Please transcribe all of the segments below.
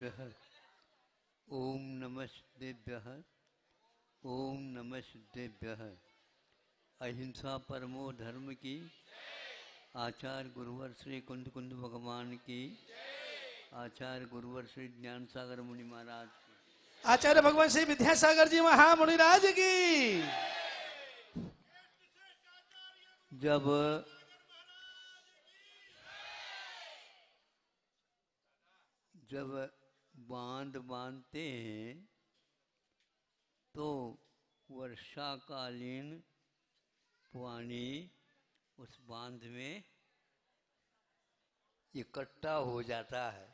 ओम नमः सिद्धेभ्यः। ओम नमः सिद्धेभ्यः। अहिंसा परमो धर्म की। आचार्य गुरुवर श्री कुंद कुंद भगवान की। आचार्य गुरुवर श्री ज्ञान सागर मुनि महाराज की। आचार्य भगवान श्री विद्यासागर जी महामुनिराज की। जब बांध बांधते हैं तो वर्षाकालीन पानी उस बांध में इकट्ठा हो जाता है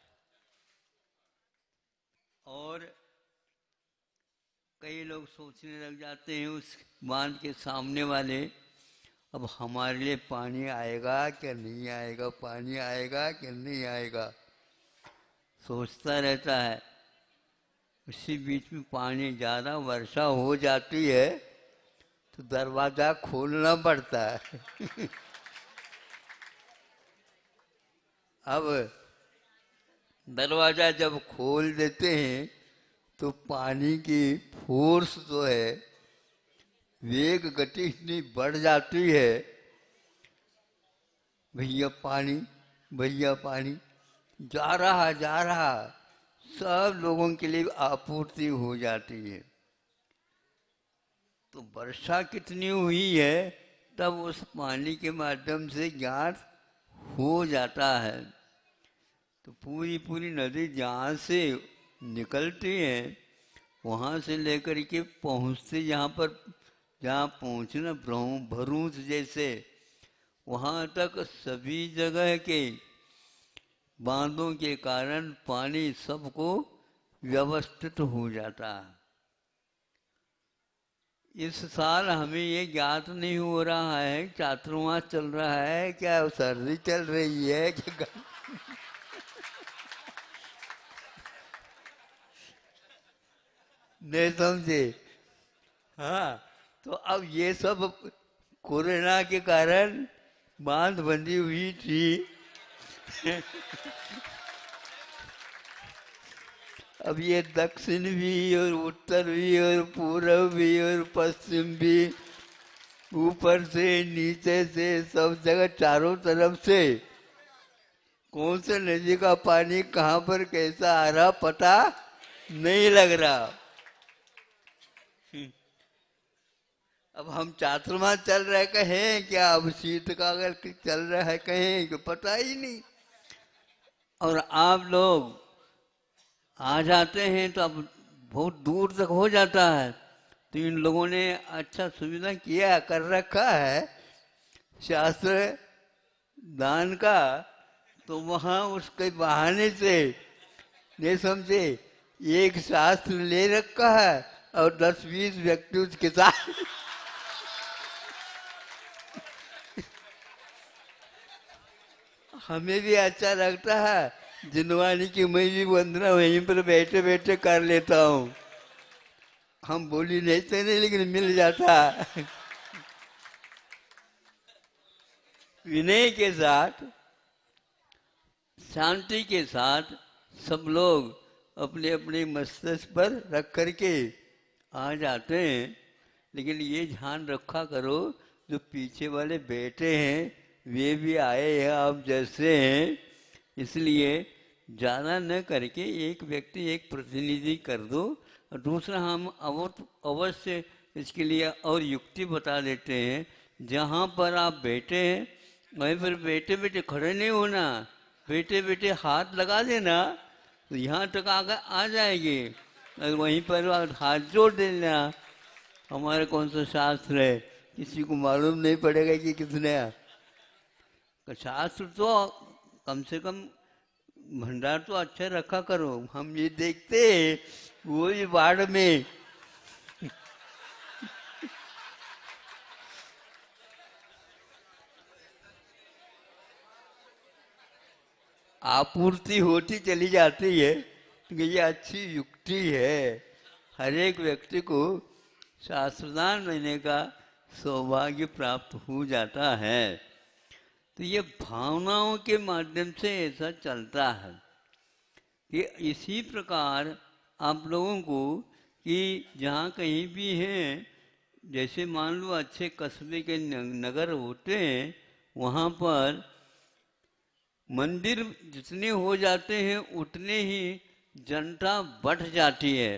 और कई लोग सोचने लग जाते हैं उस बांध के सामने वाले, अब हमारे लिए पानी आएगा क्या नहीं आएगा, पानी आएगा क्या नहीं आएगा, सोचता रहता है। उसी बीच में पानी ज़्यादा वर्षा हो जाती है तो दरवाज़ा खोलना पड़ता है। अब दरवाज़ा जब खोल देते हैं तो पानी की फोर्स जो है, वेग गति इतनी बढ़ जाती है, भैया पानी भैया पानी, जा रहा सब लोगों के लिए आपूर्ति हो जाती है। तो वर्षा कितनी हुई है तब उस पानी के माध्यम से ज्ञान हो जाता है। तो पूरी पूरी नदी जहाँ से निकलती है वहाँ से लेकर के पहुँचते जहाँ पहुँचना भरूच जैसे वहाँ तक सभी जगह के बांधों के कारण पानी सबको व्यवस्थित हो जाता है। इस साल हमें ये ज्ञात नहीं हो रहा है चातुर्मास चल रहा है क्या, सर्दी चल रही है क्या, नहीं समझे। हाँ, तो अब ये सब कोरोना के कारण बांध बंदी हुई थी। अब ये दक्षिण भी और उत्तर भी और पूर्व भी और पश्चिम भी, ऊपर से नीचे से सब जगह चारों तरफ से कौन से नदी का पानी कहाँ पर कैसा आ रहा पता नहीं लग रहा। अब हम चातुर्मास चल रहे कहें क्या, अब शीत का अगर चल रहा है कहें कि पता ही नहीं। और आप लोग आ जाते हैं तो अब बहुत दूर तक हो जाता है। तो इन लोगों ने अच्छा सुविधा किया कर रखा है शास्त्र दान का, तो वहाँ उसके बहाने से नहीं समझे एक शास्त्र ले रखा है और 10-20 व्यक्ति उसके साथ हमें भी अच्छा लगता है जिनवानी की मैं भी वंदना वहीं पर बैठे बैठे कर लेता हूँ। हम बोली नहीं थे नहीं लेकिन मिल जाता। विनय के साथ शांति के साथ सब लोग अपने अपने मस्तिष्क पर रख करके आ जाते हैं। लेकिन ये ध्यान रखा करो जो पीछे वाले बैठे हैं वे भी आए हैं आप जैसे हैं, इसलिए ज़्यादा न करके एक व्यक्ति एक प्रतिनिधि कर दो। और दूसरा हम अवश्य इसके लिए और युक्ति बता देते हैं, जहाँ पर आप बैठे हैं वहीं पर बैठे बैठे खड़े नहीं होना, बैठे बैठे हाथ लगा देना तो यहाँ तक आ जाएंगे। और वहीं पर हाथ जोड़ देना। हमारे कौन सा शास्त्र है किसी को मालूम नहीं पड़ेगा कि किसने। शास्त्र तो कम से कम भंडार तो अच्छा रखा करो, हम ये देखते वो भी बाढ़ में आपूर्ति होती चली जाती है। तो ये अच्छी युक्ति है, हर एक व्यक्ति को शास्त्रदान लेने का सौभाग्य प्राप्त हो जाता है। तो ये भावनाओं के माध्यम से ऐसा चलता है कि इसी प्रकार आप लोगों को कि जहाँ कहीं भी हैं, जैसे मान लो अच्छे कस्बे के नगर होते हैं, वहाँ पर मंदिर जितने हो जाते हैं उतने ही जनता बढ़ जाती है,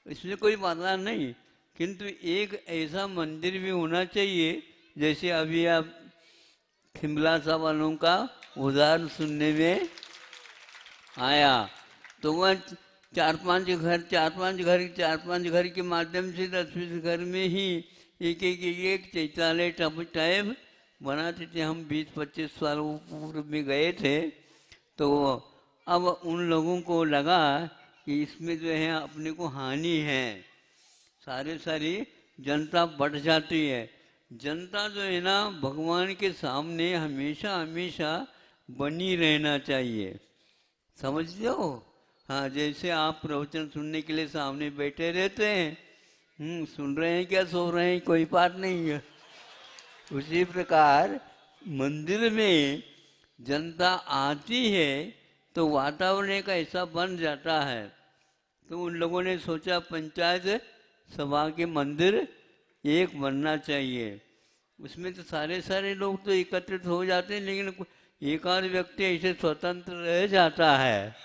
इसमें कोई बाधा नहीं। किंतु एक ऐसा मंदिर भी होना चाहिए, जैसे अभी आप खिमलासा वालों का उदाहरण सुनने में आया, तो वह चार पांच घर के माध्यम से 10-20 घर में ही एक शौचालय टाइप बनाते थे। हम 20-25 सालों पूर्व में गए थे, तो अब उन लोगों को लगा कि इसमें जो है अपने को हानि है, सारी जनता बढ़ जाती है। जनता जो है ना, भगवान के सामने हमेशा हमेशा बनी रहना चाहिए, समझते हो। हाँ, जैसे आप प्रवचन सुनने के लिए सामने बैठे रहते हैं, सुन रहे हैं क्या सो रहे हैं कोई बात नहीं है, उसी प्रकार मंदिर में जनता आती है तो वातावरण एक ऐसा बन जाता है। तो उन लोगों ने सोचा पंचायत सभा के मंदिर एक बनना चाहिए। उसमें तो सारे लोग तो एकत्रित हो जाते हैं, लेकिन एक आध व्यक्ति ऐसे स्वतंत्र रह जाता है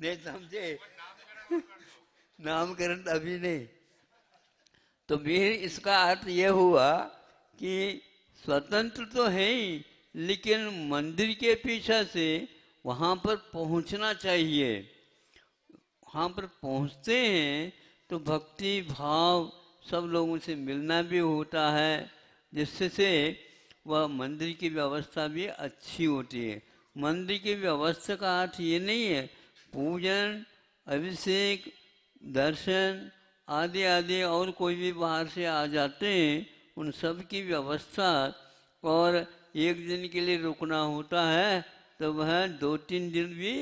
नहीं समझे, नामकरण अभी नहीं। तो फिर इसका अर्थ यह हुआ कि स्वतंत्र तो है ही, लेकिन मंदिर के पीछे से वहाँ पर पहुँचना चाहिए। वहाँ पर पहुँचते हैं तो भक्ति भाव सब लोगों से मिलना भी होता है, जिससे से वह मंदिर की व्यवस्था भी अच्छी होती है। मंदिर की व्यवस्था का अर्थ ये नहीं है पूजन, अभिषेक, दर्शन आदि आदि, और कोई भी बाहर से आ जाते हैं उन सब की व्यवस्था, और एक दिन के लिए रुकना होता है तो वह 2-3 दिन भी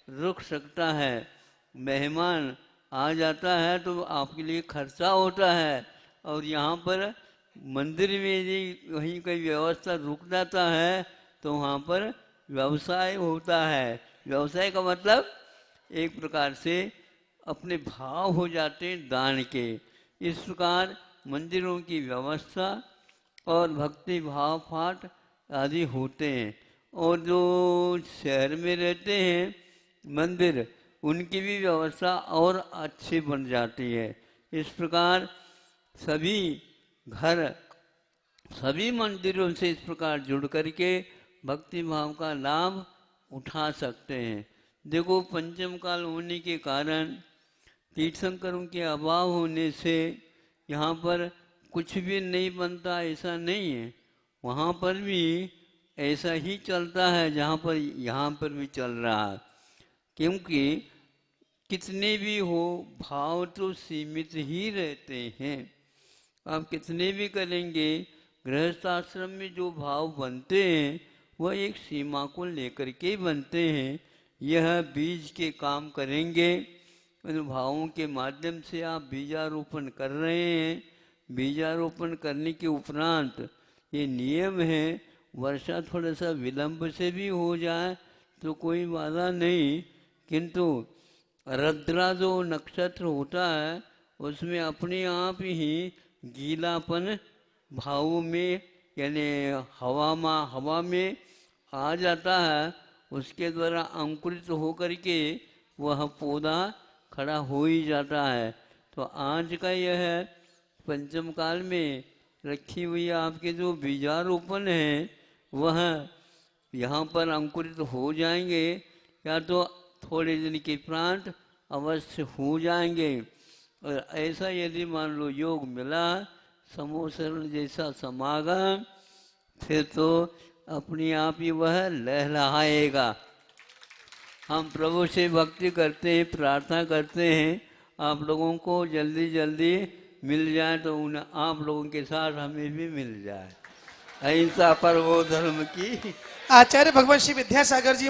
रुक सकता है। मेहमान आ जाता है तो आपके लिए खर्चा होता है, और यहाँ पर मंदिर में यदि वहीं कोई व्यवस्था रुक जाता है तो वहाँ पर व्यवसाय होता है। व्यवसाय का मतलब एक प्रकार से अपने भाव हो जाते हैं दान के। इस प्रकार मंदिरों की व्यवस्था और भक्ति भाव पाठ आदि होते हैं। और जो शहर में रहते हैं मंदिर, उनकी भी व्यवस्था और अच्छी बन जाती है। इस प्रकार सभी घर सभी मंदिरों से इस प्रकार जुड़ करके भक्ति भाव का लाभ उठा सकते हैं। देखो, पंचम काल होने के कारण तीर्थंकरों के अभाव होने से यहाँ पर कुछ भी नहीं बनता ऐसा नहीं है, वहाँ पर भी ऐसा ही चलता है जहाँ पर यहाँ पर भी चल रहा है। क्योंकि कितने भी हो भाव तो सीमित ही रहते हैं। आप कितने भी करेंगे, गृहस्थ आश्रम में जो भाव बनते हैं वह एक सीमा को लेकर के बनते हैं। यह बीज के काम करेंगे, उन भावों के माध्यम से आप बीजारोपण कर रहे हैं। बीजारोपण करने के उपरांत ये नियम है, वर्षा थोड़ा सा विलंब से भी हो जाए तो कोई बाधा नहीं, किंतु रद्रा जो नक्षत्र होता है उसमें अपने आप ही गीलापन भावों में यानी हवा में आ जाता है, उसके द्वारा अंकुरित होकर के वह पौधा खड़ा हो ही जाता है। तो आज का यह पंचम काल में रखी हुई आपके जो बीजारोपण है वह यहाँ पर अंकुरित हो जाएंगे, या तो थोड़े दिन के उपरांत अवश्य हो जाएंगे। और ऐसा यदि मान लो योग मिला, समोसरण जैसा समागम, फिर तो अपने आप ही वह लहलहाएगा। हम प्रभु से भक्ति करते हैं, प्रार्थना करते हैं आप लोगों को जल्दी जल्दी मिल जाए, तो उन आप लोगों के साथ हमें भी मिल जाए। अहिंसा परमो धर्म की। आचार्य भगवान श्री विद्यासागर जी